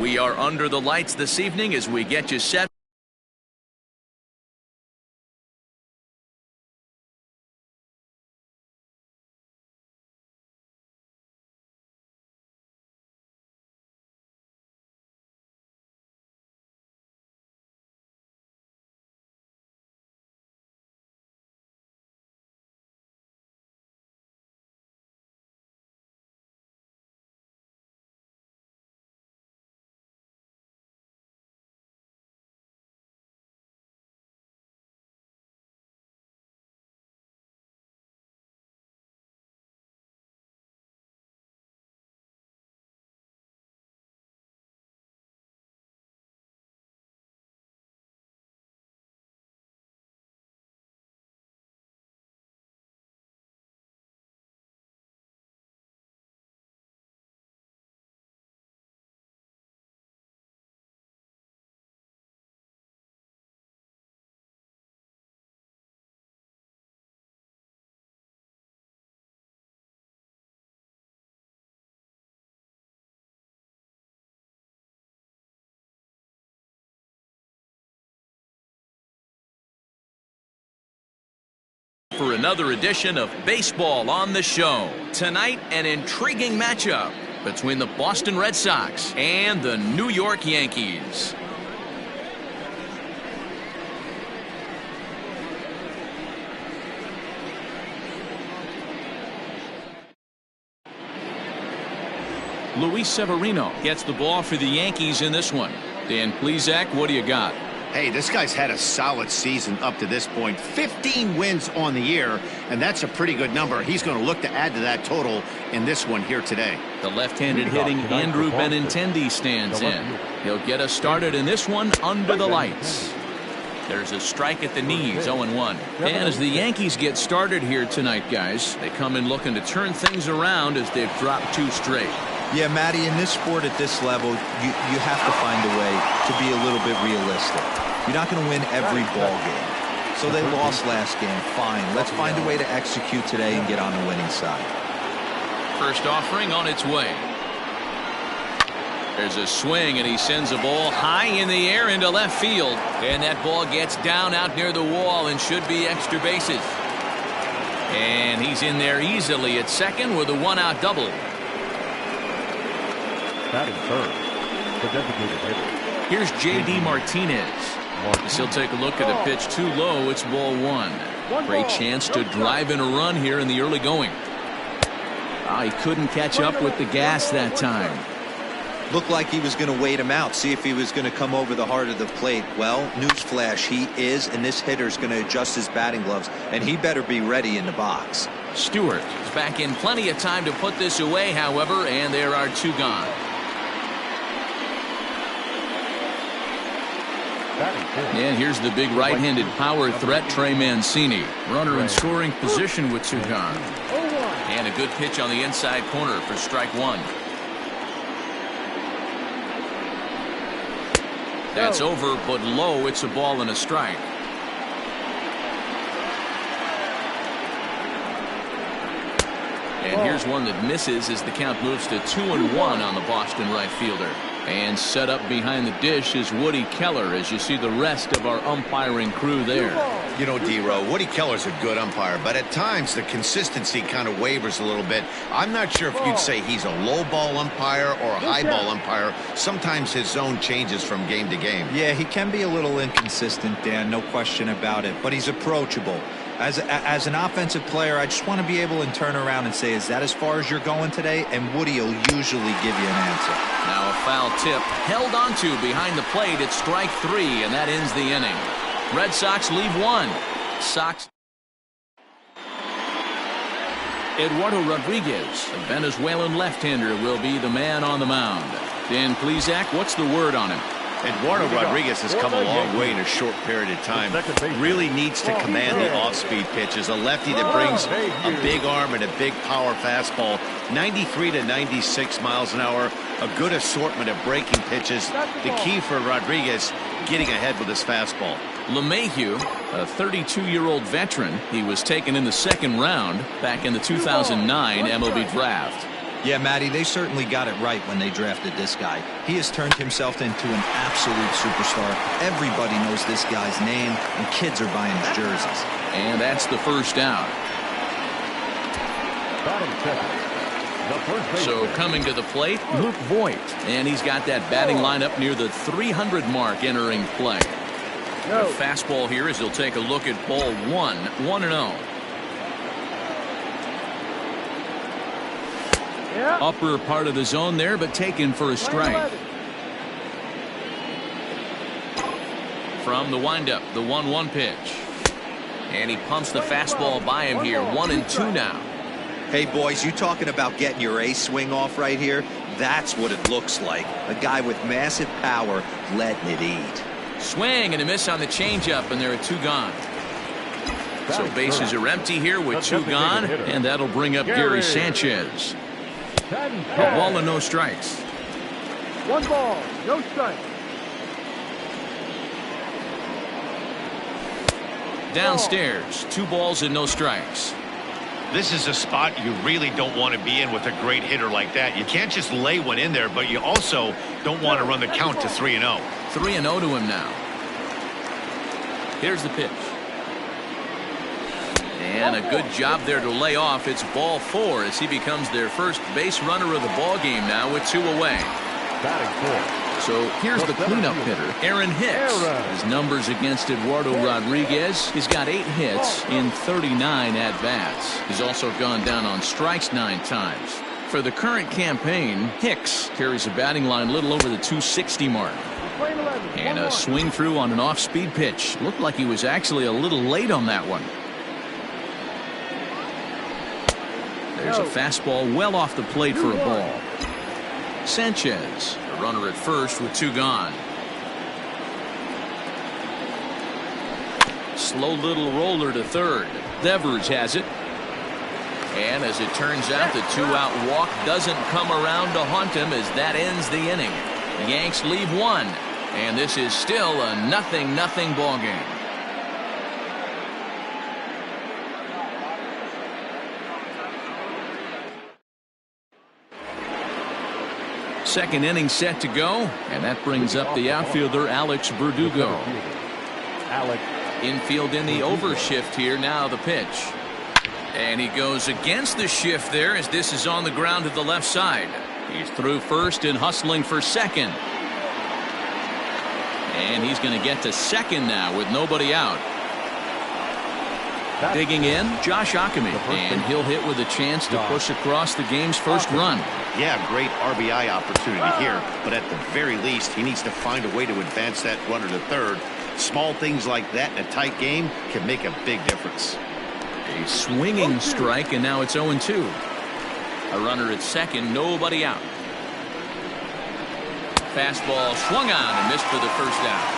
We are under the lights this evening as we get you set. For another edition of Baseball on the Show. Tonight, an intriguing matchup between the Boston Red Sox and the New York Yankees. Luis Severino gets the ball for the Yankees in this one. Dan Plesac, what do you got? Hey, this guy's had a solid season up to this point. 15 wins on the year, and that's a pretty good number. He's going to look to add to that total in this one here today. The left-handed hitting Andrew Benintendi stands in. He'll get us started in this one under the lights. There's a strike at the knees, 0-1. And as the Yankees get started here tonight, guys, they come in looking to turn things around as they've dropped 2 straight. Yeah, Matty, in this sport at this level, you have to find a way to be a little bit realistic. You're not going to win every ball game. So they lost last game. Fine. Let's find a way to execute today and get on the winning side. First offering on its way. There's a swing, and he sends a ball high in the air into left field. And that ball gets down out near the wall and should be extra bases. And he's in there easily at second with a 1-out double. Batting third, the designated hitter. Here's J.D. Martinez. As he'll take a look at a pitch too low. It's ball 1. Great chance to drive in a run here in the early going. He couldn't catch up with the gas that time. Looked like he was going to wait him out, see if he was going to come over the heart of the plate. Well, newsflash, he is, and this hitter's going to adjust his batting gloves, and he better be ready in the box. Stewart is back in plenty of time to put this away, however, and there are 2 gone. And here's the big right-handed power threat, Trey Mancini. Runner in scoring position with 2 gone. And a good pitch on the inside corner for strike 1. That's over, but low. It's a ball and a strike. And here's one that misses as the count moves to 2-1 on the Boston right fielder. And set up behind the dish is Woody Keller as you see the rest of our umpiring crew there. You know, D-Row, Woody Keller's a good umpire, but at times the consistency kind of wavers a little bit. I'm not sure if you'd say he's a low ball umpire or a high ball umpire. Sometimes his zone changes from game to game. Yeah, he can be a little inconsistent, Dan, no question about it, but he's approachable. As an offensive player, I just want to be able to turn around and say, is that as far as you're going today? And Woody will usually give you an answer. Now a foul tip held onto behind the plate at strike 3, and that ends the inning. Red Sox leave 1. Sox. Eduardo Rodriguez, the Venezuelan left-hander, will be the man on the mound. Dan Plesac, what's the word on him? Eduardo Rodriguez has come a long way in a short period of time. Really needs to command the off-speed pitches. A lefty that brings a big arm and a big power fastball. 93 to 96 miles an hour. A good assortment of breaking pitches. The key for Rodriguez, getting ahead with his fastball. LeMahieu, a 32-year-old veteran. He was taken in the 2nd round back in the 2009 MLB draft. Yeah, Matty, they certainly got it right when they drafted this guy. He has turned himself into an absolute superstar. Everybody knows this guy's name, and kids are buying his jerseys. And that's the first down. So coming to the plate, Luke Voigt. And he's got that batting line up near the 300 mark entering play. The fastball here as he'll take a look at ball 1, 1-0. Upper part of the zone there, but taken for a strike. From the windup, the 1-1 pitch. And he pumps the fastball by him here. 1-2 now. Hey, boys, you talking about getting your ace swing off right here? That's what it looks like. A guy with massive power letting it eat. Swing and a miss on the changeup, and there are 2 gone. So bases are empty here with 2 gone, and that'll bring up Gary Sanchez. A ball and no strikes. 1 ball, no strikes. Downstairs, 2 balls and no strikes. This is a spot you really don't want to be in with a great hitter like that. You can't just lay one in there, but you also don't want to run the count to 3-0. 3-0 to him now. Here's the pitch. And a good job there to lay off. It's ball 4 as he becomes their first base runner of the ball game now with 2 away. So here's the cleanup hitter, Aaron Hicks. His numbers against Eduardo Rodriguez. He's got 8 hits in 39 at-bats. He's also gone down on strikes 9 times. For the current campaign, Hicks carries a batting line a little over the 260 mark. And a swing through on an off-speed pitch. Looked like he was actually a little late on that one. There's a fastball well off the plate for a ball. Sanchez, a runner at first with 2 gone. Slow little roller to third. Devers has it. And as it turns out, the 2-out walk doesn't come around to haunt him as that ends the inning. The Yanks leave 1. And this is still a 0-0 ball game. Second inning set to go, and that brings up the outfielder Alex Verdugo. Infield in the overshift here. Now the pitch, and he goes against the shift there as this is on the ground to the left side. He's through first and hustling for second, and he's going to get to second now with nobody out. Digging in, Josh Ockamy, and he'll hit with a chance to push across the game's first run. Yeah, great RBI opportunity here, but at the very least, he needs to find a way to advance that runner to third. Small things like that in a tight game can make a big difference. A swinging strike, and now it's 0-2. A runner at second, nobody out. Fastball swung on and missed for the first down.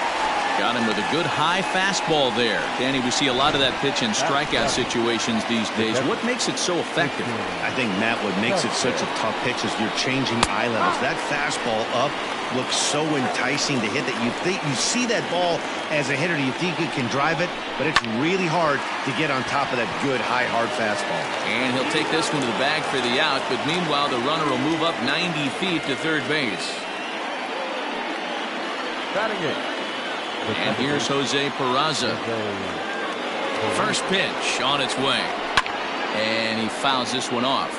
Got him with a good high fastball there. Danny, we see a lot of that pitch in strikeout situations these days. What makes it so effective? I think, Matt, what makes it such a tough pitch is you're changing eye levels. That fastball up looks so enticing to hit that you think you see that ball as a hitter, you think you can drive it, but it's really hard to get on top of that good high hard fastball. And he'll take this one to the bag for the out, but meanwhile the runner will move up 90 feet to third base. Batting it. And here's Jose Peraza. First pitch on its way, and he fouls this one off.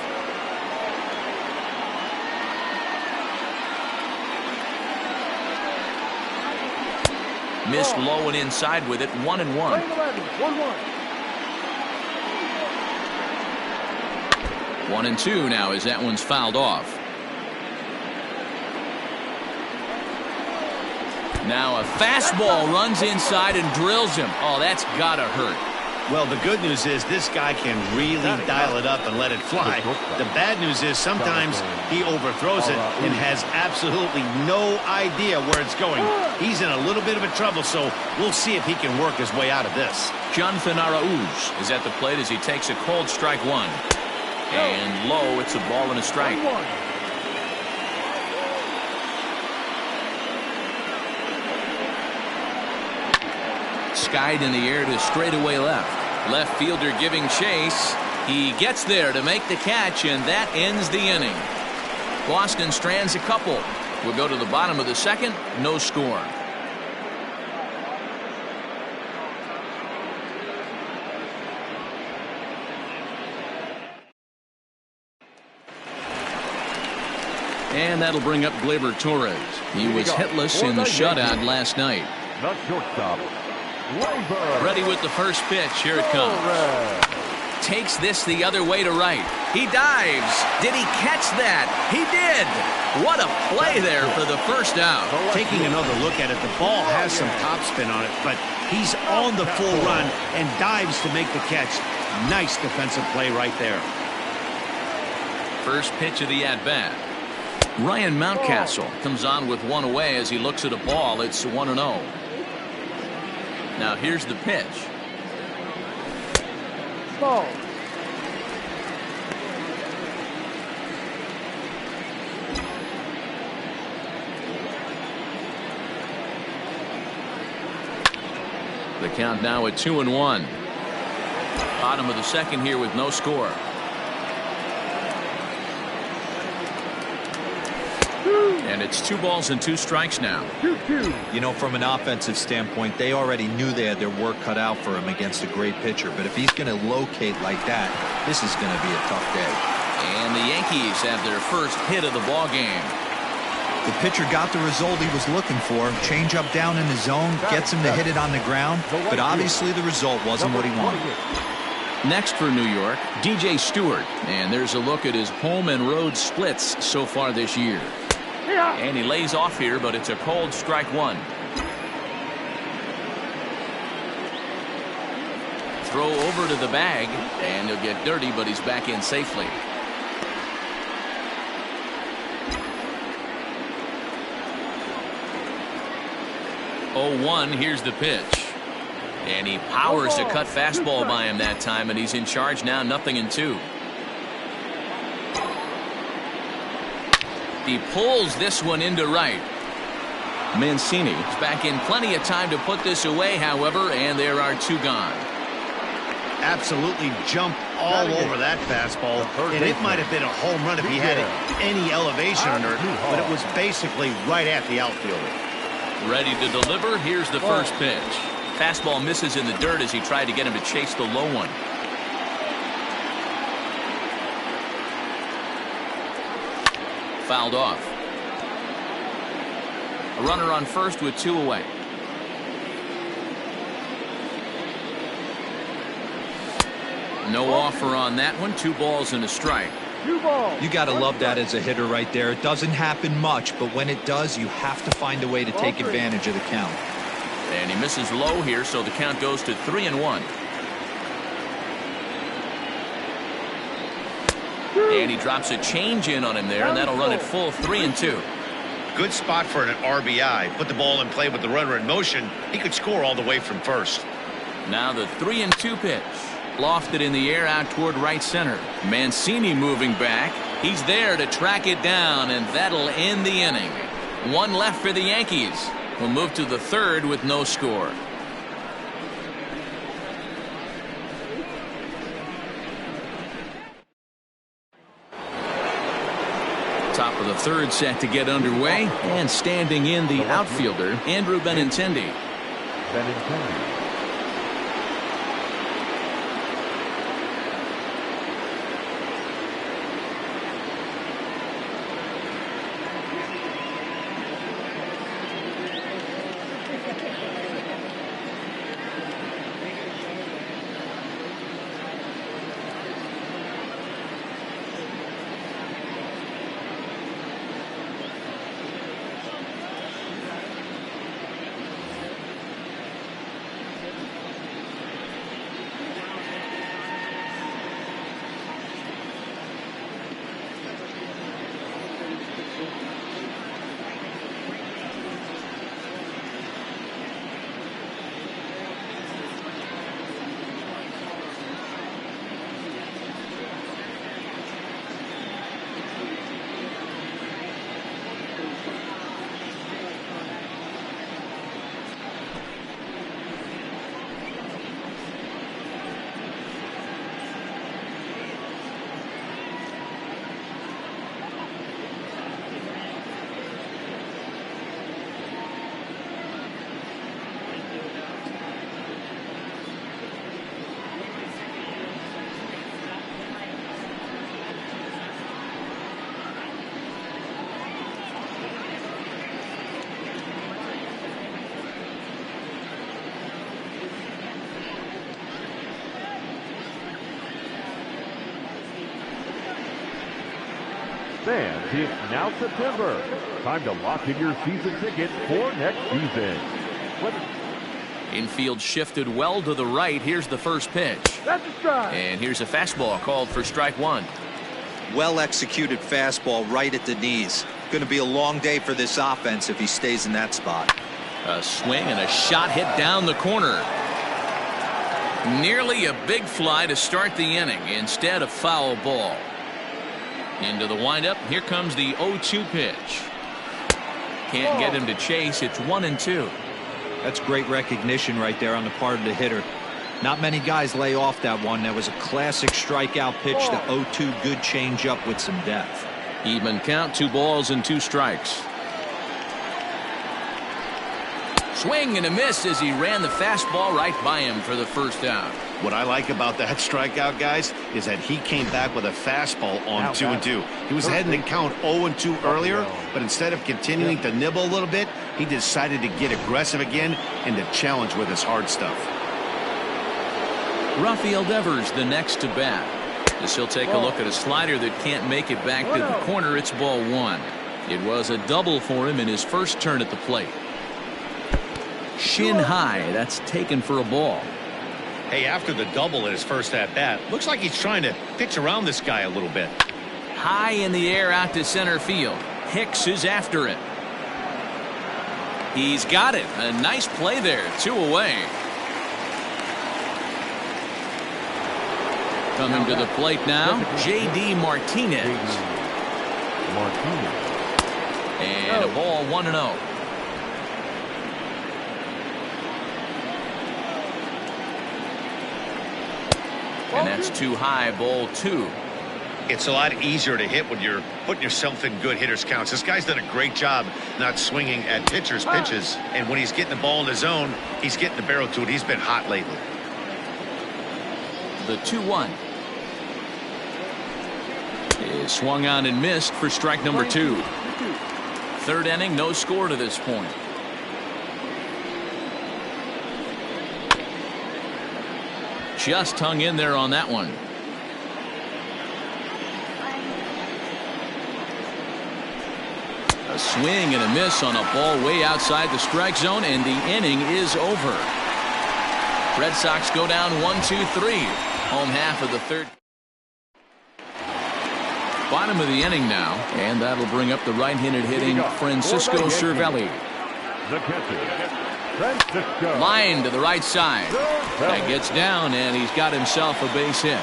Missed low and inside with it. 1-1. 1-2 now as that one's fouled off. Now a fastball runs inside and drills him. Oh, that's gotta hurt. Well, the good news is this guy can really dial it up and let it fly. The bad news is sometimes he overthrows it and has absolutely no idea where it's going. He's in a little bit of a trouble, so we'll see if he can work his way out of this. Jonathan Araújo is at the plate as he takes a cold strike one. And low, it's a ball and a strike. Skied in the air to straightaway left. Left fielder giving chase. He gets there to make the catch, and that ends the inning. Boston strands a couple. We'll go to the bottom of the second. No score. And that'll bring up Gleyber Torres. He was hitless in the shutout last night. The shortstop, Ready with the first pitch. Here it comes. Takes this the other way to right. He dives. Did he catch that? He did. What a play there for the first out. Taking another look at it, the ball has some topspin on it, but he's on the full run and dives to make the catch. Nice defensive play right there. First pitch of the at-bat. Ryan Mountcastle comes on with one away as he looks at a ball. It's 1-0. Now here's the pitch. Ball. The count now at 2-1. Bottom of the second here with no score. And it's 2 balls and 2 strikes now. 2-2. You know, from an offensive standpoint, they already knew they had their work cut out for him against a great pitcher. But if he's going to locate like that, this is going to be a tough day. And the Yankees have their first hit of the ball game. The pitcher got the result he was looking for. Change up down in the zone, gets him to hit it on the ground. But obviously the result wasn't what he wanted. Next for New York, DJ Stewart. And there's a look at his home and road splits so far this year. And he lays off here, but it's a cold strike one. Throw over to the bag, and he'll get dirty, but he's back in safely. Oh, 1, here's the pitch. And he powers a cut fastball by him that time, and he's in charge now, 0-2. He pulls this one into right. Mancini is back in plenty of time to put this away, however, and there are 2 gone. Absolutely jumped all over that fastball, and it might have been a home run if he had any elevation under it, but it was basically right at the outfielder. Ready to deliver. Here's the first pitch. Fastball misses in the dirt as he tried to get him to chase the low one. Fouled off. A runner on first with 2 away. No offer on that one. 2 balls and a strike. 2 balls. You got to love that as a hitter right there. It doesn't happen much, but when it does, you have to find a way to take advantage of the count. And he misses low here, so the count goes to 3-1. And he drops a change in on him there, and that'll run it full 3-2. Good spot for an RBI. Put the ball in play with the runner in motion. He could score all the way from first. Now the 3-2 pitch. Lofted in the air out toward right center. Mancini moving back. He's there to track it down, and that'll end the inning. 1 left for the Yankees. We'll move to the 3rd with no score. Top of the 3rd set to get underway, and standing in the outfielder, Andrew Benintendi. Fans, it's now September. Time to lock in your season ticket for next season. Infield shifted well to the right. Here's the first pitch. That's a strike. And here's a fastball called for strike one. Well executed fastball right at the knees. Going to be a long day for this offense if he stays in that spot. A swing and a shot hit down the corner. Nearly a big fly to start the inning. Instead, a foul ball. Into the windup. Here comes the 0-2 pitch. Can't get him to chase. It's 1-2. That's great recognition right there on the part of the hitter. Not many guys lay off that one. That was a classic strikeout pitch. The 0-2 good changeup with some depth. Even count, 2 balls and 2 strikes. Swing and a miss as he ran the fastball right by him for the first out. What I like about that strikeout, guys, is that he came back with a fastball on 2-2. He was heading to count 0-2 earlier, but instead of continuing to nibble a little bit, he decided to get aggressive again and to challenge with his hard stuff. Rafael Devers the next to bat. As he'll take a look at a slider that can't make it back to the corner. It's ball 1. It was a double for him in his first turn at the plate. Shin high. That's taken for a ball. Hey, after the double at his first at-bat, looks like he's trying to pitch around this guy a little bit. High in the air out to center field. Hicks is after it. He's got it. A nice play there. 2 away. Coming to the plate now, J.D. Martinez. And a ball 1-0. And that's too high, ball 2. It's a lot easier to hit when you're putting yourself in good hitters' counts. This guy's done a great job not swinging at pitchers' pitches. And when he's getting the ball in the zone, he's getting the barrel to it. He's been hot lately. The 2-1 is swung on and missed for strike number 2. Third inning, no score to this point. Just hung in there on that one. A swing and a miss on a ball way outside the strike zone, and the inning is over. Red Sox go down 1-2-3. Home half of the third. Bottom of the inning now, and that'll bring up the right-handed hitting Francisco Cervelli. The catcher, Francisco. Line to the right side. That gets down, and he's got himself a base hit.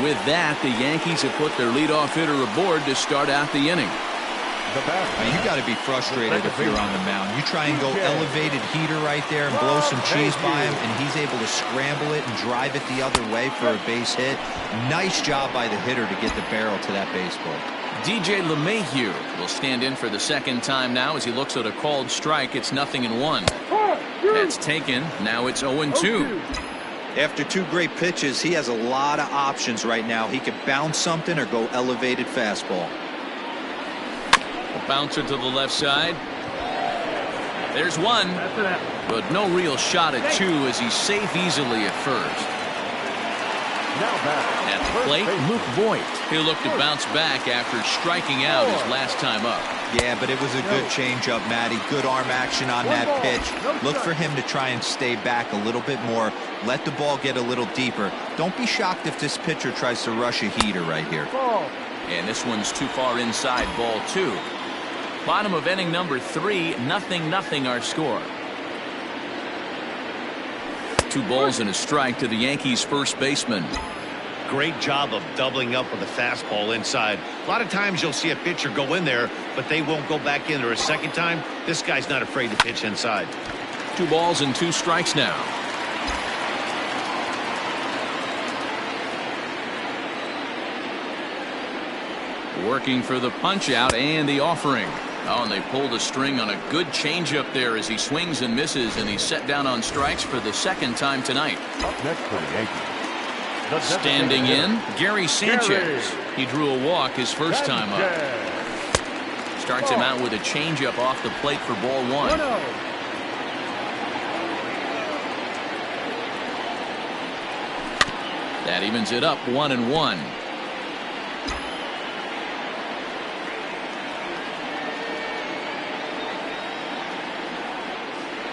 With that, the Yankees have put their leadoff hitter aboard to start out the inning. You got to be frustrated if you're on the mound. You try and go elevated heater right there and blow some cheese by him, and he's able to scramble it and drive it the other way for a base hit. Nice job by the hitter to get the barrel to that baseball. DJ LeMahieu will stand in for the second time now as he looks at a called strike. It's 0-1. That's taken. Now it's 0-2. After 2 great pitches, he has a lot of options right now. He could bounce something or go elevated fastball. A bouncer to the left side. There's 1, but no real shot at 2 as he's safe easily at first. At the plate, Luke Voigt. He'll look to bounce back after striking out his last time up. Yeah, but it was a good changeup, Matty. Good arm action on that pitch. Look for him to try and stay back a little bit more. Let the ball get a little deeper. Don't be shocked if this pitcher tries to rush a heater right here. And this one's too far inside, ball 2. Bottom of inning number 3, 0-0 our score. 2 balls and a strike to the Yankees first baseman. Great job of doubling up with a fastball inside. A lot of times you'll see a pitcher go in there, but they won't go back in there a second time. This guy's not afraid to pitch inside. 2 balls and 2 strikes now. Working for the punch out and the offering. Oh, and they pulled a string on a good changeup there as he swings and misses, and he's set down on strikes for the second time tonight. Up next for the Yankees. Standing in, Gary Sanchez. He drew a walk his first time up. Starts him out with a changeup off the plate for ball 1. That evens it up 1-1.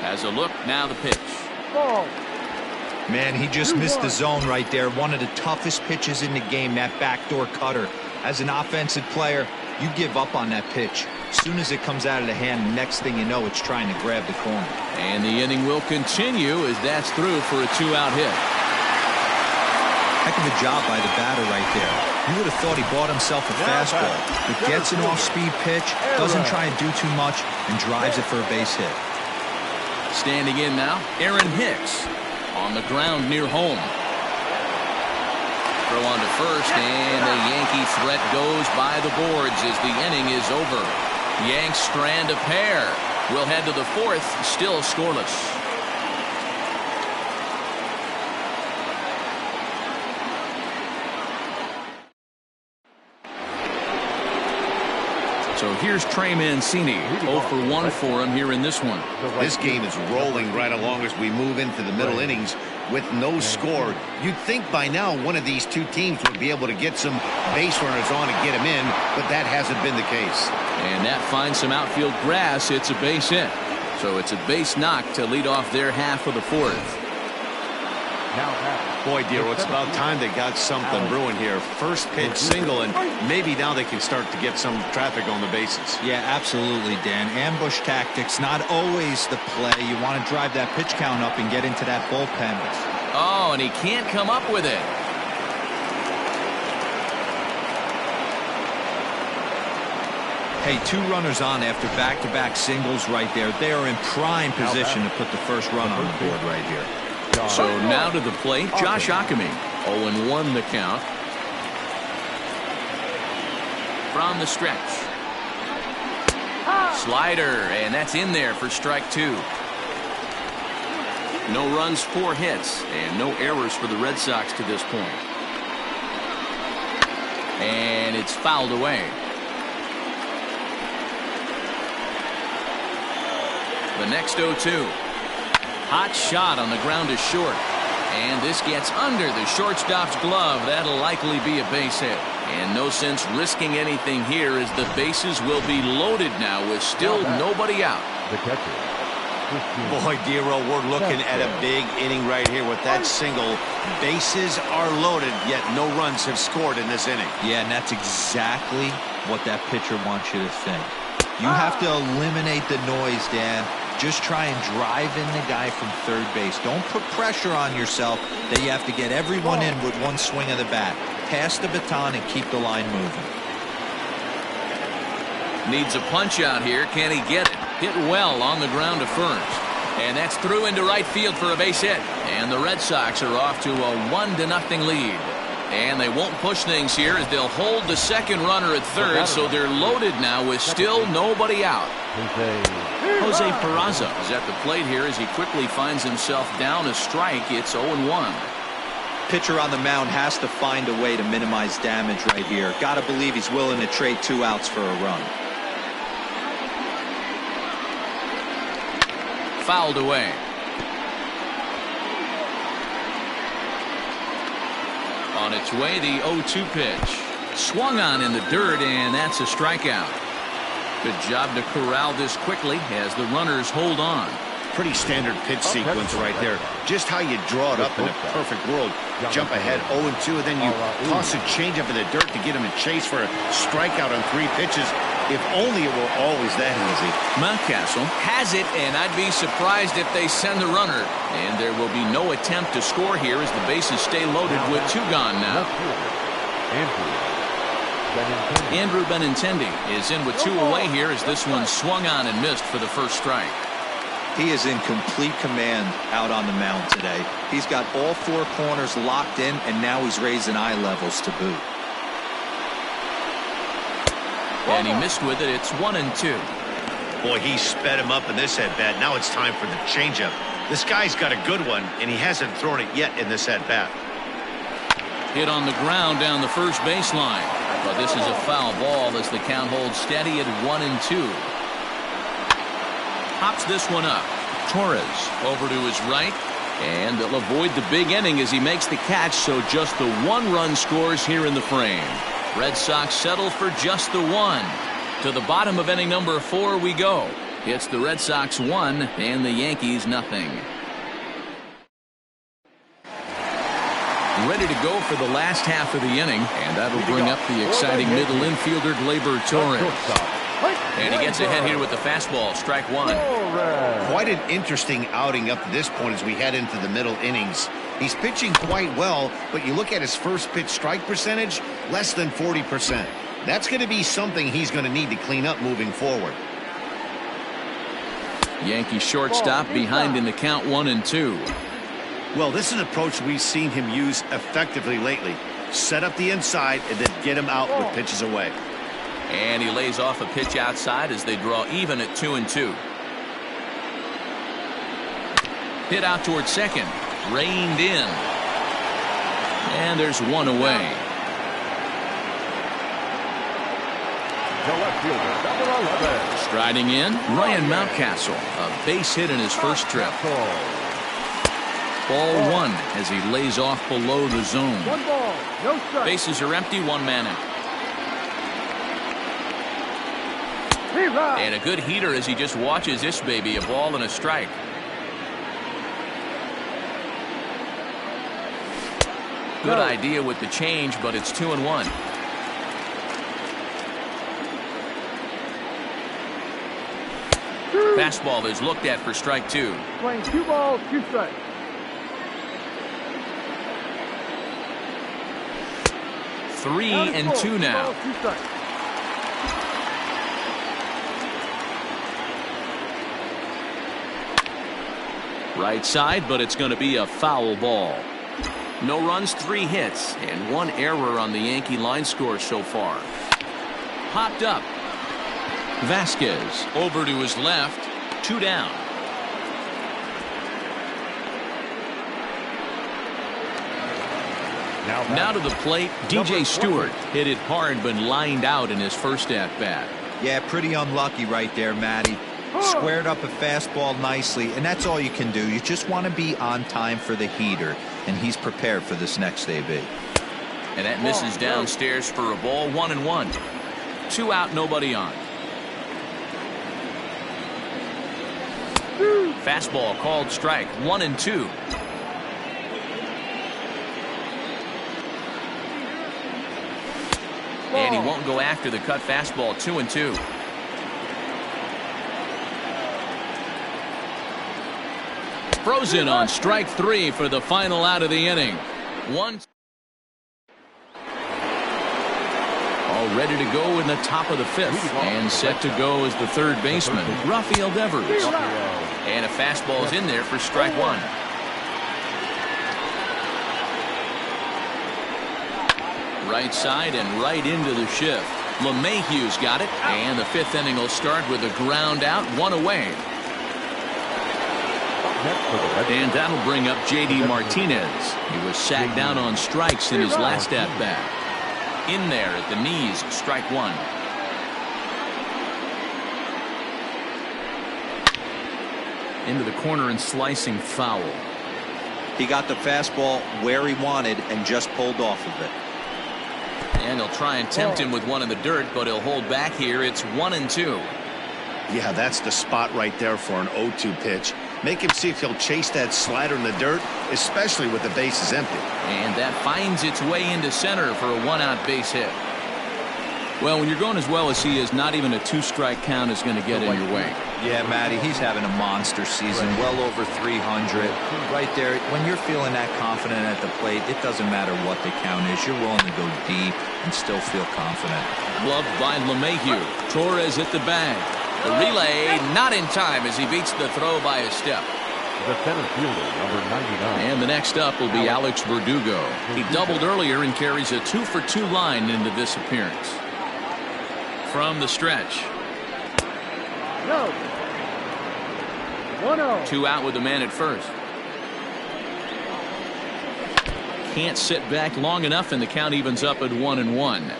Has a look, now the pitch. Ball. Man, he just missed the zone right there. One of the toughest pitches in the game, that backdoor cutter. As an offensive player, you give up on that pitch. As soon as it comes out of the hand, next thing you know, it's trying to grab the corner. And the inning will continue as that's through for a 2-out hit. Heck of a job by the batter right there. You would have thought he bought himself a fastball. But gets an off-speed pitch, doesn't try and do too much, and drives it for a base hit. Standing in now, Aaron Hicks on the ground near home. Throw on to first, and the Yankee threat goes by the boards as the inning is over. Yanks strand a pair. We'll head to the fourth, still scoreless. So here's Trey Mancini, 0 for 1 for him here in this one. This game is rolling right along as we move into the middle innings with no score. You'd think by now one of these two teams would be able to get some base runners on and get them in, but that hasn't been the case. And that finds some outfield grass. It's a base hit. So it's a base knock to lead off their half of the fourth. Boy, Dero, it's about time they got something brewing here. First pitch single, and maybe now they can start to get some traffic on the bases. Yeah, absolutely, Dan. Ambush tactics, not always the play. You want to drive that pitch count up and get into that bullpen. Oh, and he can't come up with it. Hey, 2 runners on after back-to-back singles right there. They are in prime position to put the first run on the board right here. So now to the plate, Josh Ockamy. 0-1 the count. From the stretch. Slider, and that's in there for strike 2. No runs, 4 hits, and no errors for the Red Sox to this point. And it's fouled away. The next 0-2. Hot shot on the ground is short. And this gets under the shortstop's glove. That'll likely be a base hit. And no sense risking anything here as the bases will be loaded now with still nobody out. The catcher. Boy, Dero, we're looking at a big inning right here with that single. Bases are loaded, yet no runs have scored in this inning. Yeah, and that's exactly what that pitcher wants you to think. You have to eliminate the noise, Dan. Just try and drive in the guy from third base. Don't put pressure on yourself that you have to get everyone in with one swing of the bat. Pass the baton and keep the line moving. Needs a punch out here. Can he get it? Hit well on the ground to first. And that's through into right field for a base hit. And the Red Sox are off to a 1-0 lead. And they won't push things here as they'll hold the second runner at third, so they're loaded now with still nobody out. Jose Peraza is at the plate here as he quickly finds himself down a strike. It's 0-1. Pitcher on the mound has to find a way to minimize damage right here. Got to believe he's willing to trade 2 outs for a run. Fouled away. On its way, the 0-2 pitch. Swung on in the dirt, and that's a strikeout. Good job to corral this quickly as the runners hold on. Pretty standard pitch sequence right there. Just how you draw it up in a perfect world. Jump ahead 0-2, and then you toss a changeup in the dirt to get him to chase for a strikeout on 3 pitches. If only it were always that easy. Mountcastle has it, and I'd be surprised if they send the runner. And there will be no attempt to score here as the bases stay loaded with 2 gone now. Andrew Benintendi is in with 2 away here as this one swung on and missed for the first strike. He is in complete command out on the mound today. He's got all 4 corners locked in, and now he's raising eye levels to boot. And he missed with it. It's 1-2. Boy, he sped him up in this at-bat. Now it's time for the changeup. This guy's got a good one, and he hasn't thrown it yet in this at-bat. Hit on the ground down the first baseline. But this is a foul ball as the count holds steady at 1-2. Pops this one up. Torres over to his right. And they'll avoid the big inning as he makes the catch, so just the 1 run scores here in the frame. Red Sox settle for just the 1. To the bottom of inning number 4 we go. It's the Red Sox 1 and the Yankees nothing. Ready to go for the last half of the inning, and that'll bring up the exciting middle infielder Gleyber Torres. And he gets ahead here with the fastball, strike one. Quite an interesting outing up to this point as we head into the middle innings. He's pitching quite well, but you look at his first pitch strike percentage, less than 40%. That's going to be something he's going to need to clean up moving forward. Yankee shortstop behind in the count 1-2. Well, this is an approach we've seen him use effectively lately. Set up the inside and then get him out with pitches away. And he lays off a pitch outside as they draw even at 2-2. Hit out towards second. Reined in. And there's one away. Striding in, Ryan Mountcastle. A base hit in his first trip. Ball one as he lays off below the zone. 1 ball, no strike. Bases are empty, 1 man out. And a good heater as he just watches this baby, a ball and a strike. Good idea with the change, but it's 2-1. Fastball is looked at for strike 2. Playing 2 balls, 2 strikes. Three and 2 now. Balls, 2 strikes. Right side, but it's going to be a foul ball. No runs, 3 hits, and 1 error on the Yankee line score so far. Popped up. Vasquez over to his left. 2 down. Now to the plate, DJ Stewart. Hit it hard but lined out in his first at-bat. Yeah, pretty unlucky right there, Matty. Squared up a fastball nicely, and that's all you can do. You just want to be on time for the heater, and he's prepared for this next AB. And that misses downstairs for a ball, 1-1. 2 out, nobody on. Fastball called strike, 1-2. And he won't go after the cut fastball, 2-2. Frozen on strike 3 for the final out of the inning. All ready to go in the top of the 5th. And set to go as the third baseman, Rafael Devers. And a fastball's in there for strike 1. Right side and right into the shift. LeMahieu's got it. And the 5th inning will start with a ground out, 1 away. And that'll bring up J.D. Martinez. He was sacked down on strikes in his last at-bat. In there at the knees, strike 1. Into the corner and slicing foul. He got the fastball where he wanted and just pulled off of it. And he'll try and tempt him with one in the dirt, but he'll hold back here. It's 1-2. Yeah, that's the spot right there for an 0-2 pitch. Make him see if he'll chase that slider in the dirt, especially with the bases empty. And that finds its way into center for a 1-out base hit. Well, when you're going as well as he is, not even a 2-strike count is going to get in your way. Yeah, Matty, he's having a monster season, well over 300. Right there, when you're feeling that confident at the plate, it doesn't matter what the count is. You're willing to go deep and still feel confident. Gloved by LeMahieu. Torres at the bag. The relay not in time as he beats the throw by a step. The center fielder, number 99. And the next up will be Alex Verdugo. He doubled earlier and carries a 2-for-2 line into this appearance. From the stretch. No. 1-0. 2 out with the man at first. Can't sit back long enough, and the count evens up at 1-1.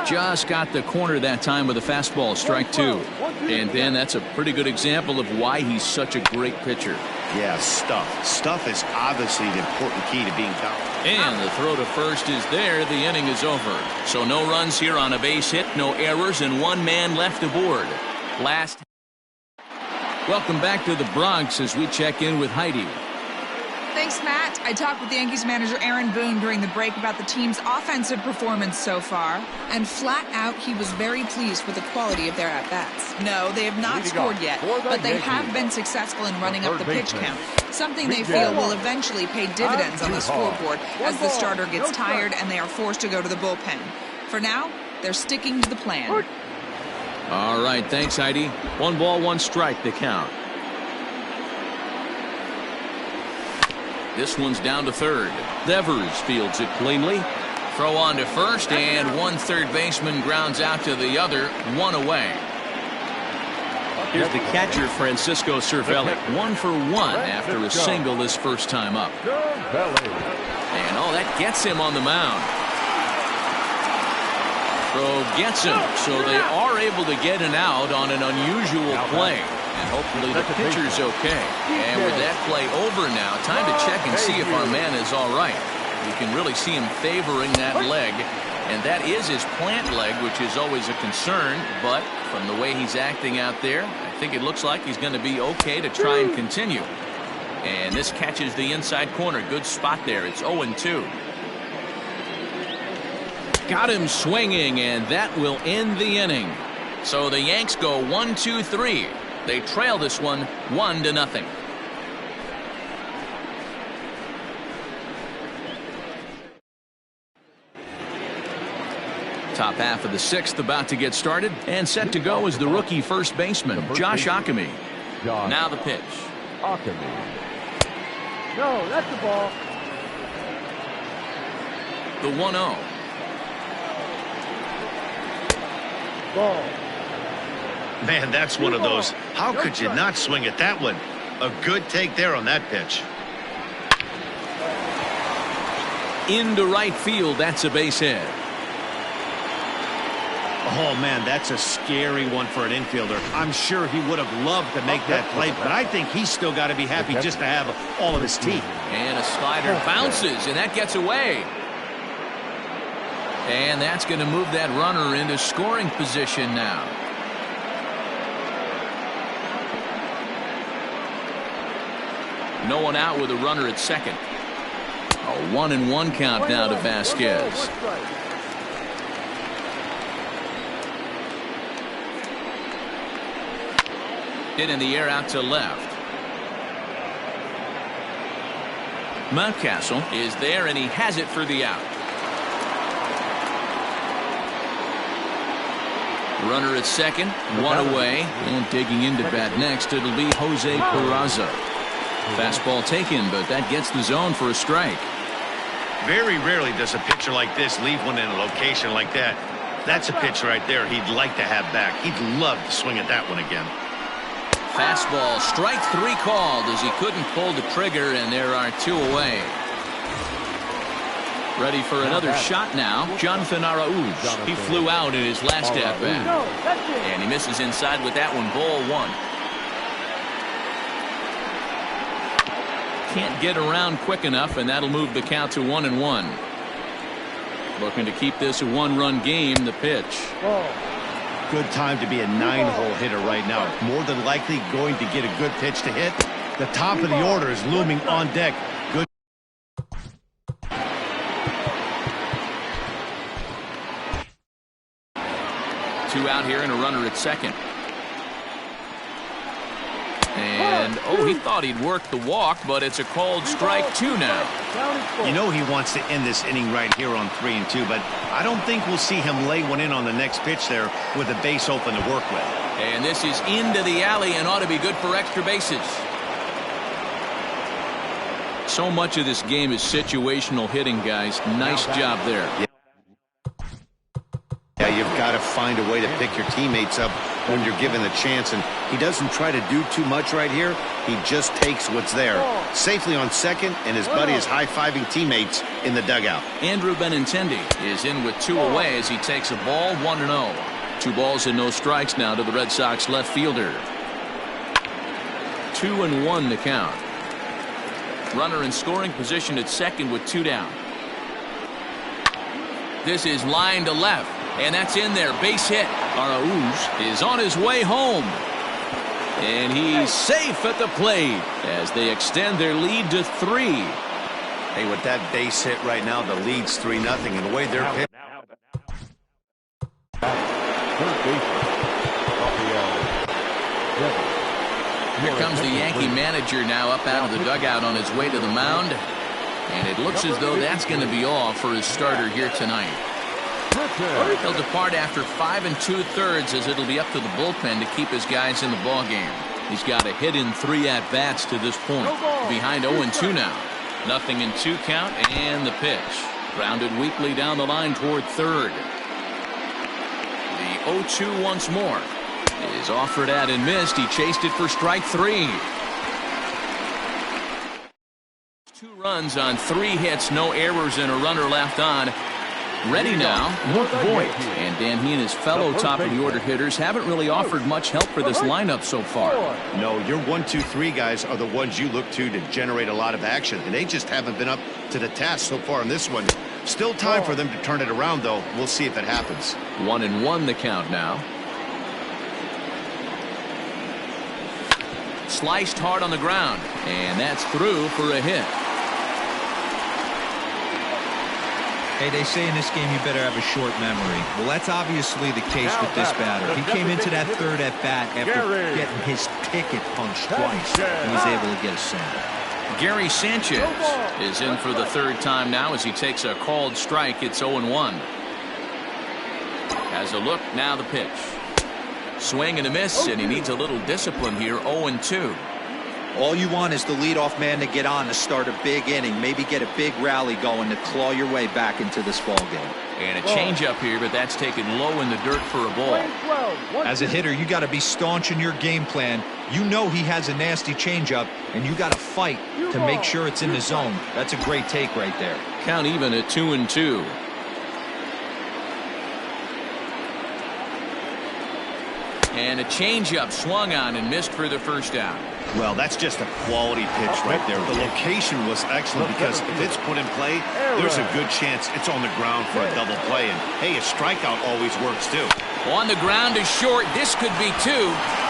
Just got the corner that time with a fastball, strike 2. And Ben, that's a pretty good example of why he's such a great pitcher. Yeah, stuff. Stuff is obviously the important key to being dominant. And the throw to first is there. The inning is over. So no runs here on a base hit, no errors, and 1 man left aboard. Last. Welcome back to the Bronx as we check in with Heidi. Thanks, Matt. I talked with Yankees manager Aaron Boone during the break about the team's offensive performance so far, and flat out, he was very pleased with the quality of their at-bats. No, they have not scored yet, but they have been successful in running up the pitch count, something they feel will eventually pay dividends on the scoreboard as the starter gets tired and they are forced to go to the bullpen. For now, they're sticking to the plan. All right, thanks, Heidi. 1 ball, 1 strike, the count. This one's down to third. Devers fields it cleanly. Throw on to first, and 1 third baseman grounds out to the other, 1 away. Here's the catcher, Francisco Cervelli. 1 for 1 after a single this first time up. And that gets him on the mound. Throw gets him, so they are able to get an out on an unusual play. And hopefully the pitcher's okay. And with that play over now, time to check and see if our man is all right. You can really see him favoring that leg. And that is his plant leg, which is always a concern. But from the way he's acting out there, I think it looks like he's going to be okay to try and continue. And this catches the inside corner. Good spot there. It's 0-2. Got him swinging, and that will end the inning. So the Yanks go 1-2-3. They trail this one 1-0. Top half of the 6th about to get started, and set to go is the rookie first baseman, Josh Ockamy. Now the pitch. No, that's the ball. The 1-0. Ball. Man, that's one of those. How could you not swing at that one? A good take there on that pitch. Into right field, that's a base hit. Oh, man, that's a scary one for an infielder. I'm sure he would have loved to make that play, but I think he's still got to be happy just to have all of his teeth. And a slider bounces, and that gets away. And that's going to move that runner into scoring position now. No one out with a runner at second. A 1-1 count now to Vasquez. Hit in the air out to left. Mountcastle is there, and he has it for the out. Runner at second, 1 away, and digging into bat next, it'll be Jose Peraza. Fastball taken, but that gets the zone for a strike. Very rarely does a pitcher like this leave one in a location like that. That's a pitch right there he'd like to have back. He'd love to swing at that one again. Fastball, strike 3 called as he couldn't pull the trigger, and there are 2 away. Ready for another shot now, Jonathan Araújo. He flew out in his last at-bat. And he misses inside with that one, ball 1. Can't get around quick enough, and that'll move the count to 1-1. Looking to keep this a 1-run game, the pitch. Good time to be a 9-hole hitter right now. More than likely going to get a good pitch to hit. The top of the order is looming on deck. Good. Two out here and a runner at second. And, he thought he'd work the walk, but it's a called strike 2 now. You know he wants to end this inning right here on 3-2, but I don't think we'll see him lay one in on the next pitch there with a base open to work with. And this is into the alley and ought to be good for extra bases. So much of this game is situational hitting, guys. Nice job there. Yeah, you've got to find a way to pick your teammates up when you're given the chance, and he doesn't try to do too much right here. He just takes what's there. Safely on second, and his buddy is high-fiving teammates in the dugout. Andrew Benintendi is in with 2 away as he takes a ball, 1-0. 2 balls and no strikes now to the Red Sox left fielder. 2-1 the count. Runner in scoring position at second with 2 down. This is line to left, and that's in there. Base hit. Arauz is on his way home. And he's safe at the plate as they extend their lead to 3. Hey, with that base hit right now, the lead's 3-0, and the way they're pitching. Here comes the Yankee manager now up out of the dugout on his way to the mound. And it looks as though that's going to be all for his starter here tonight. He'll depart after 5 2/3 as it'll be up to the bullpen to keep his guys in the ballgame. He's got a hit in 3 at-bats to this point. Behind 0-2 now. 0-2 count and the pitch. Grounded weakly down the line toward third. The 0-2 once more. Is offered at and missed. He chased it for strike 3. 2 runs on 3 hits, no errors, and a runner left on. Ready now, Luke Voigt. And Dan, he and his fellow top-of-the-order hitters haven't really offered much help for this lineup so far. No, your 1, 2, 3 guys are the ones you look to generate a lot of action, and they just haven't been up to the task so far in this one. Still time for them to turn it around, though. We'll see if it happens. 1-1 the count now. Sliced hard on the ground, and that's through for a hit. Hey, they say in this game you better have a short memory. Well, that's obviously the case with this batter. He came into that third at-bat after getting his ticket punched twice. He was able to get a single. Gary Sanchez is in for the 3rd time now as he takes a called strike. It's 0-1. Has a look, now the pitch. Swing and a miss, and he needs a little discipline here. 0-2. All you want is the leadoff man to get on to start a big inning, maybe get a big rally going to claw your way back into this ball game. And a changeup here, but that's taken low in the dirt for a ball. As a hitter, you got to be staunch in your game plan. You know he has a nasty changeup, and you got to fight to make sure it's in the zone. That's a great take right there. Count even at 2-2. And a changeup swung on and missed for the first out. Well, that's just a quality pitch right there. The location was excellent because if it's put in play, there's a good chance it's on the ground for a double play. And, hey, a strikeout always works, too. On the ground is short. This could be 2.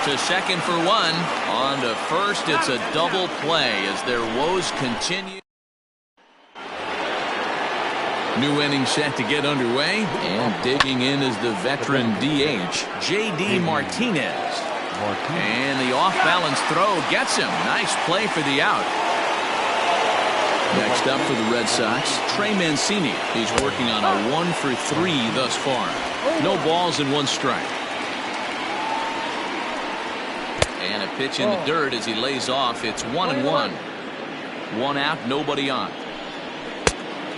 To second for 1. On to first, it's a double play as their woes continue. New inning set to get underway, and digging in is the veteran DH, J.D. Martinez. And the off-balance throw gets him. Nice play for the out. Next up for the Red Sox, Trey Mancini. He's working on a 1 for 3 thus far. No balls and 1 strike. And a pitch in the dirt as he lays off. It's 1-1. 1 out, nobody on.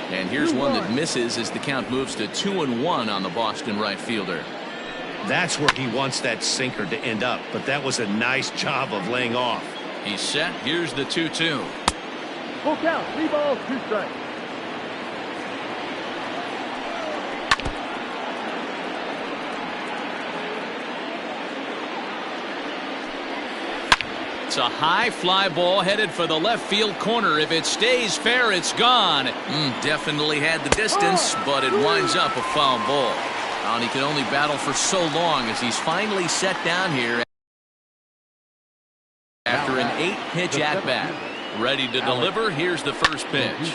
And here's one that misses as the count moves to 2-1 on the Boston right fielder. That's where he wants that sinker to end up, but that was a nice job of laying off. He's set. Here's the 2-2. Full count, 3 balls, 2 strikes. It's a high fly ball headed for the left field corner. If it stays fair, it's gone. Definitely had the distance, but it winds up a foul ball. And he can only battle for so long as he's finally set down here after an 8-pitch at-bat. Ready to deliver. Here's the first pitch.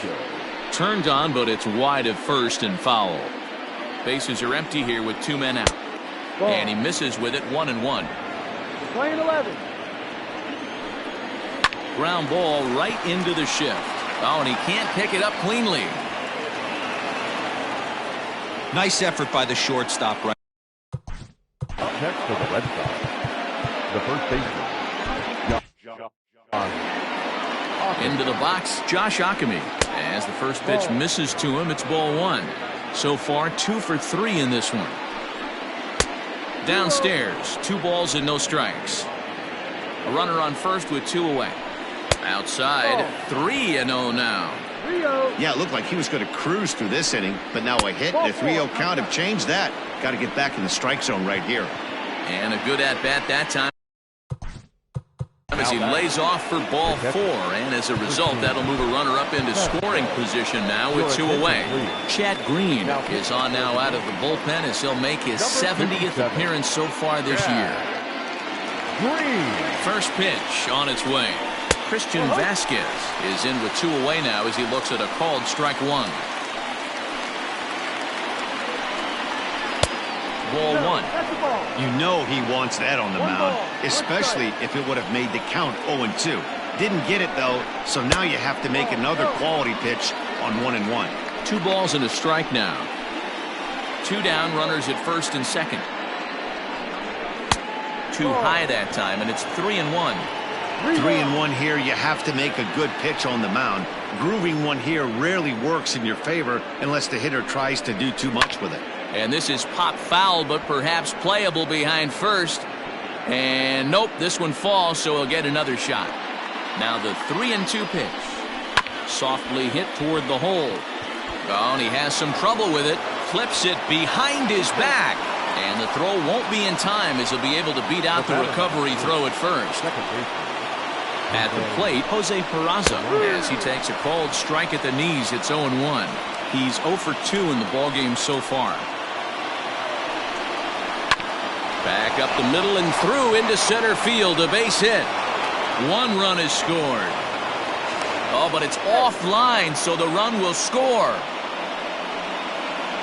Turned on, but it's wide at first and foul. Bases are empty here with 2 men out. And he misses with it. 1-1. Playing 11. Ground ball right into the shift. Oh, and he can't pick it up cleanly. Nice effort by the shortstop right. Up next for the Red Sox, the first baseman. Into the box, Josh Ockamy. As the first pitch misses to him, it's ball 1. So far, 2 for 3 in this one. Downstairs, 2 balls and no strikes. A runner on first with 2 away. Outside, 3-0 now. Yeah, it looked like he was going to cruise through this inning, but now a hit and a 3-0 count have changed that. Got to get back in the strike zone right here. And a good at-bat that time as he lays off for ball 4, and as a result, that'll move a runner up into scoring position now with 2 away. Chad Green is on now out of the bullpen as he'll make his 70th appearance so far this year. First pitch on its way. Christian Vasquez is in with 2 away now as he looks at a called strike 1. Ball 1. You know he wants that on the mound, especially if it would have made the count 0-2. Didn't get it, though, so now you have to make another quality pitch on 1-1. 2 balls and a strike now. 2 down, runners at first and second. Too high that time, and it's 3-1. 3-1 here. You have to make a good pitch on the mound. Grooving one here rarely works in your favor unless the hitter tries to do too much with it. And this is pop foul, but perhaps playable behind first. And nope, this one falls, so he'll get another shot. Now the 3-2 pitch. Softly hit toward the hole. Oh, and he has some trouble with it. Flips it behind his back. And the throw won't be in time as he'll be able to beat out the recovery throw at first. At the plate, Jose Peraza, as he takes a called strike at the knees. It's 0-1. He's 0 for 2 in the ballgame so far. Back up the middle and through into center field. A base hit. 1 run is scored. Oh, but it's offline, so the run will score.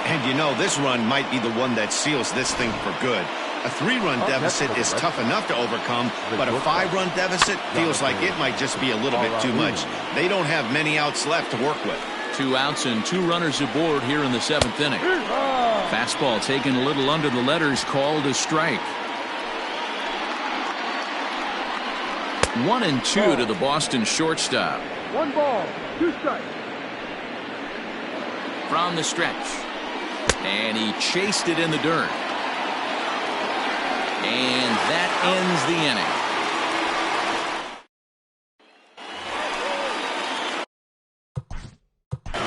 And you know, this run might be the one that seals this thing for good. A 3-run deficit is tough enough to overcome, but a 5-run deficit feels like it might just be a little bit too much. They don't have many outs left to work with. 2 outs and 2 runners aboard here in the 7th inning. Fastball taken a little under the letters, called a strike. 1-2 to the Boston shortstop. 1 ball, 2 strikes. From the stretch. And he chased it in the dirt. And that ends the inning.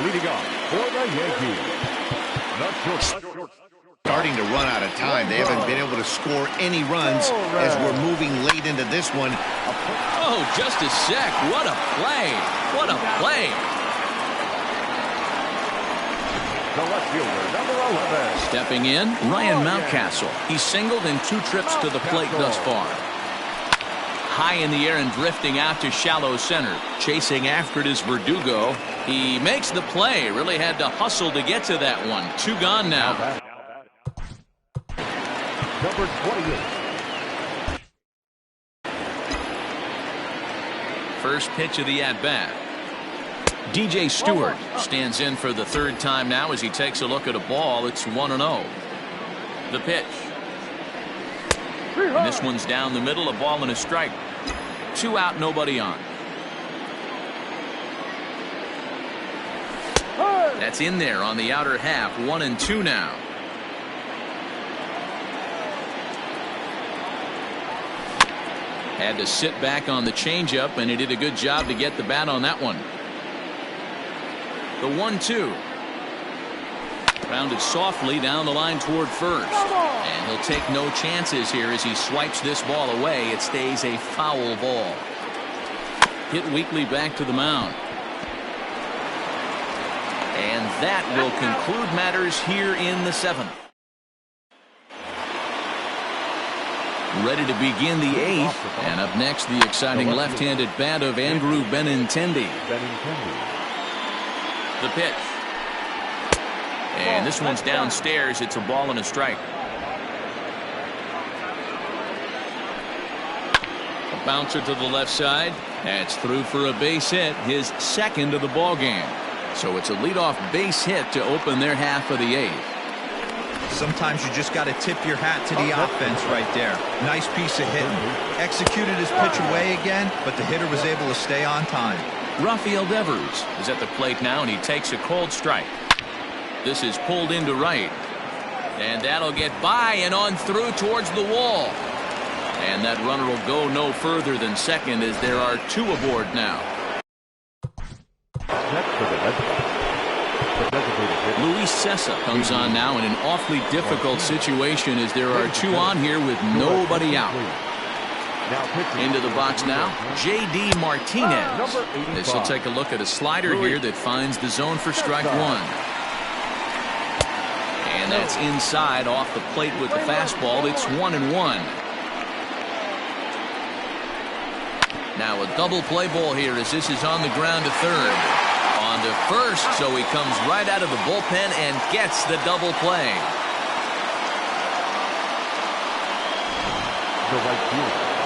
Leading off for the Yankees. Starting to run out of time. They haven't been able to score any runs as we're moving late into this one. Oh, just a sec. What a play. What a play. The left fielder, number 11. Stepping in, Ryan Mountcastle. He's singled in 2 trips to the plate thus far. High in the air and drifting out to shallow center. Chasing after it is Verdugo. He makes the play. Really had to hustle to get to that one. 2 gone now. Number 28. First pitch of the at-bat. DJ Stewart stands in for the 3rd time now as he takes a look at a ball. It's 1-0. The pitch. And this one's down the middle, a ball and a strike. 2 out, nobody on. That's in there on the outer half. 1-2 now. Had to sit back on the changeup, and he did a good job to get the bat on that one. The 1-2. Rounded softly down the line toward first. And he'll take no chances here as he swipes this ball away. It stays a foul ball. Hit weakly back to the mound. And that will conclude matters here in the 7th. Ready to begin the 8th. And up next, the exciting left-handed bat of Andrew Benintendi. The pitch. And this one's downstairs. It's a ball and a strike. A bouncer to the left side. That's through for a base hit, his 2nd of the ball game. So it's a leadoff base hit to open their half of the 8th. Sometimes you just got to tip your hat to the offense right there. Nice piece of hitting. Executed his pitch away again, but the hitter was able to stay on time. Rafael Devers is at the plate now, and he takes a cold strike. This is pulled into right. And that'll get by and on through towards the wall. And that runner will go no further than second as there are 2 aboard now. Luis Cessa comes on now in an awfully difficult situation as there are 2 on here with nobody out. Into the box now, J.D. Martinez. This will take a look at a slider here that finds the zone for strike 1. And that's inside off the plate with the fastball. It's 1-1. Now a double play ball here as this is on the ground to third. On to first, so he comes right out of the bullpen and gets the double play.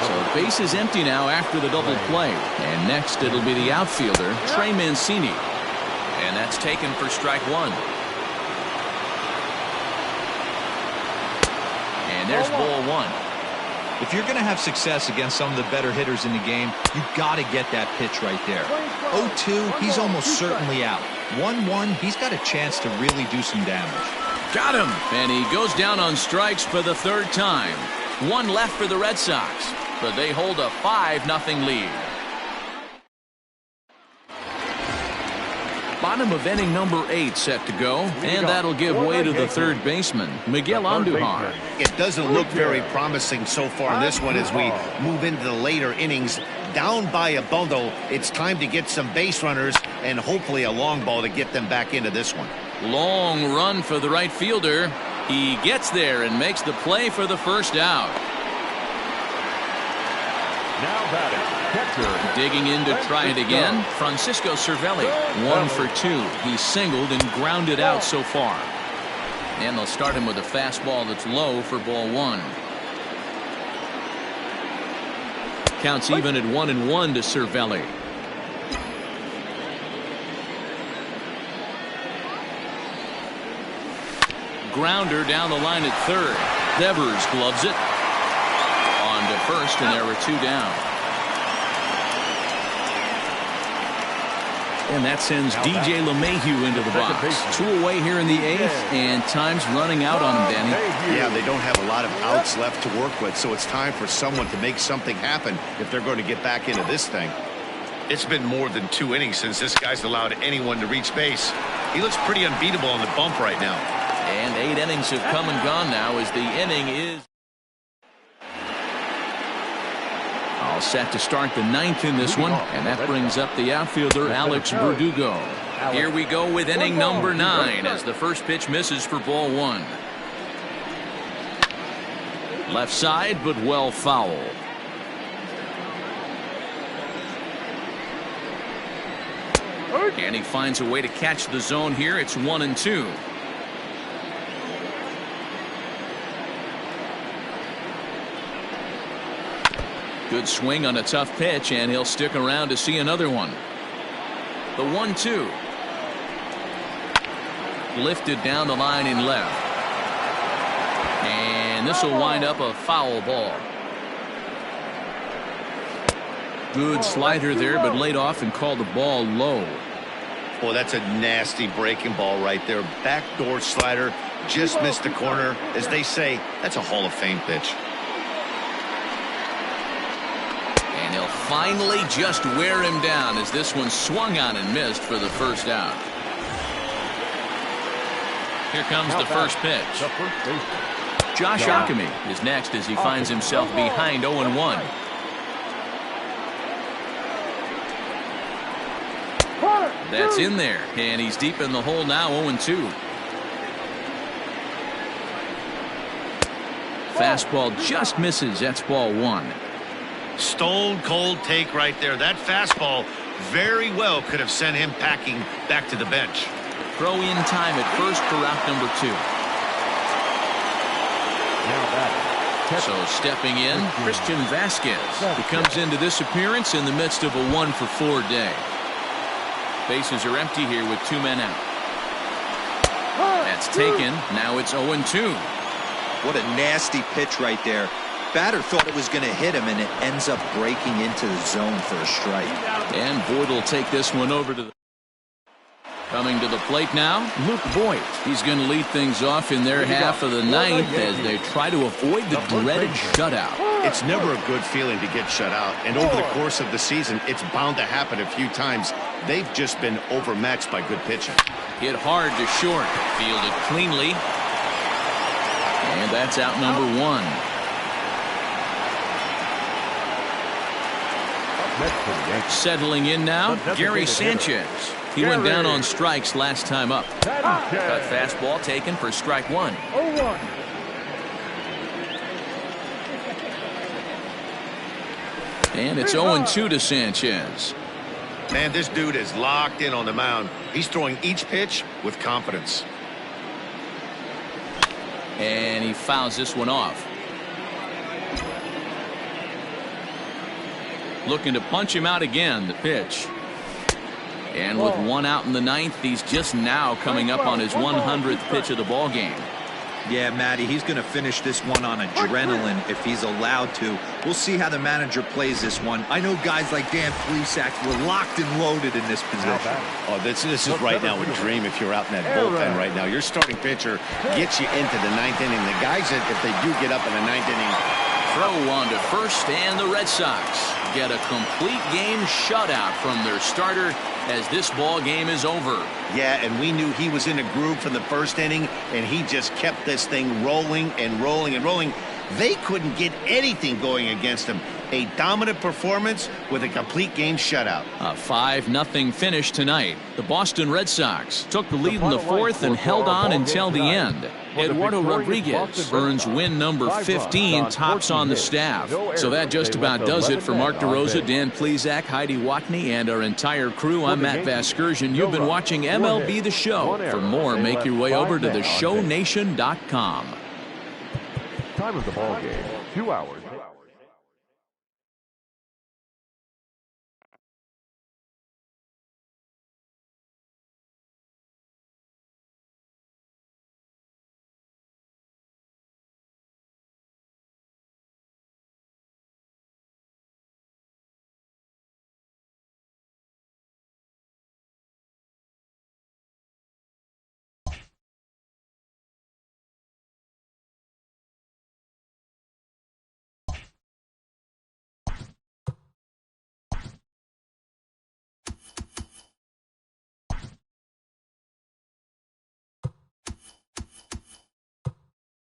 So base is empty now after the double play. And next it'll be the outfielder, Trey Mancini. And that's taken for strike 1. And there's ball 1. If you're going to have success against some of the better hitters in the game, you've got to get that pitch right there. 0-2, he's almost certainly out. 1-1, he's got a chance to really do some damage. Got him! And he goes down on strikes for the 3rd time. 1 left for the Red Sox, but they hold a 5-0 lead. Bottom of inning number 8 set to go, and that'll give way to the 3rd baseman, Miguel Andujar. It doesn't look very promising so far in this one as we move into the later innings. Down by a bundle, it's time to get some base runners and hopefully a long ball to get them back into this one. Long run for the right fielder. He gets there and makes the play for the 1st out. Now batting, catcher. Digging in to try it again, Francisco Cervelli. 1 for 2. He singled and grounded out so far. And they'll start him with a fastball that's low for ball 1. Counts even at 1-1 to Cervelli. Grounder down the line at 3rd. Devers gloves it. On to first, and there were 2 down. And that sends DJ LeMahieu into the box. 2 away here in the 8th, and time's running out on him, Danny. Yeah, they don't have a lot of outs left to work with, so it's time for someone to make something happen if they're going to get back into this thing. It's been more than 2 innings since this guy's allowed anyone to reach base. He looks pretty unbeatable on the bump right now. And 8 innings have come and gone now as the inning is all set to start the 9th in this one, and that brings up the outfielder Alex Verdugo. Here we go with inning number 9 as the first pitch misses for ball 1. Left side, but well foul. And he finds a way to catch the zone here. It's 1-2. Good swing on a tough pitch, and he'll stick around to see another one. The 1-2. Lifted down the line in left. And this will wind up a foul ball. Good slider there, but laid off and called the ball low. Well, that's a nasty breaking ball right there. Backdoor slider, just missed the corner. As they say, that's a Hall of Fame pitch. And he'll finally just wear him down as this one swung on and missed for the 1st out. Here comes the first pitch. Josh Ockamy is next as he finds himself behind 0-1. That's in there, and he's deep in the hole now, 0-2. Fastball just misses. That's ball 1. Stone cold take right there. That fastball very well could have sent him packing back to the bench. Throw in time at first for out number 2. So stepping in, Christian Vasquez, who comes into this appearance in the midst of a 1-for-4 day. Bases are empty here with 2 men out. That's taken. Now it's 0-2. What a nasty pitch right there. Batter thought it was going to hit him, and it ends up breaking into the zone for a strike. And Boyd will take this one over to the... Coming to the plate now, Luke Voigt. He's going to lead things off in their half of the ninth as they try to avoid the dreaded shutout. It's never a good feeling to get shut out, and over the course of the season, it's bound to happen a few times. They've just been overmatched by good pitching. Hit hard to short, fielded cleanly, and that's out number one. Settling in now, Gary Sanchez. He went down on strikes last time up. Cut fastball taken for strike one. 0-1. And it's 0-2 to Sanchez. Man, this dude is locked in on the mound. He's throwing each pitch with confidence. And he fouls this one off. Looking to punch him out again, the pitch. And with one out in the ninth, he's just now coming up on his 100th pitch of the ball game. Yeah, Matty, he's going to finish this one on adrenaline if he's allowed to. We'll see how the manager plays this one. I know guys like Dan Plesac were locked and loaded in this position. Oh, this is right now a dream if you're out in that bullpen right now. Your starting pitcher gets you into the ninth inning. The guys, if they do get up in the ninth inning. Throw on to first, and the Red Sox get a complete game shutout from their starter as this ball game is over. Yeah, and we knew he was in a groove from the first inning, and he just kept this thing rolling and rolling and rolling. They couldn't get anything going against him. A dominant performance with a complete game shutout. A 5-0 finish tonight. The Boston Red Sox took the lead in the fourth and held on until the end. Eduardo Rodriguez earns win number 15, tops on the staff. So that just about does it for Mark DeRosa, Dan Plesac, Heidi Watney, and our entire crew. I'm Matt Vasgersian. You've been watching MLB The Show. For more, make your way over to theshownation.com. Time of the ball game, 2 hours.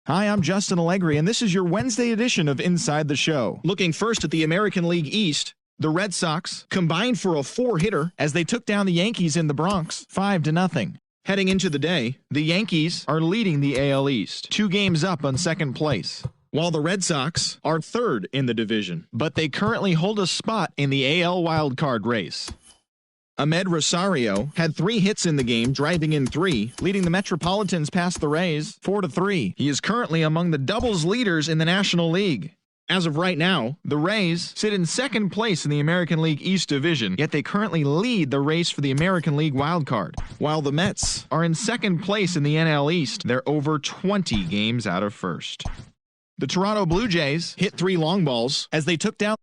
Hi, I'm Justin Allegri, and this is your Wednesday edition of Inside the Show. Looking first at the American League East, the Red Sox combined for a 4-hitter as they took down the Yankees in the Bronx 5-0. Heading into the day, the Yankees are leading the AL East, 2 games up on second place, while the Red Sox are third in the division, but they currently hold a spot in the AL wildcard race. Ahmed Rosario had 3 hits in the game, driving in 3, leading the Metropolitans past the Rays 4-3. He is currently among the doubles leaders in the National League. As of right now, the Rays sit in second place in the American League East Division, yet they currently lead the race for the American League wildcard. While the Mets are in second place in the NL East, they're over 20 games out of first. The Toronto Blue Jays hit 3 long balls as they took down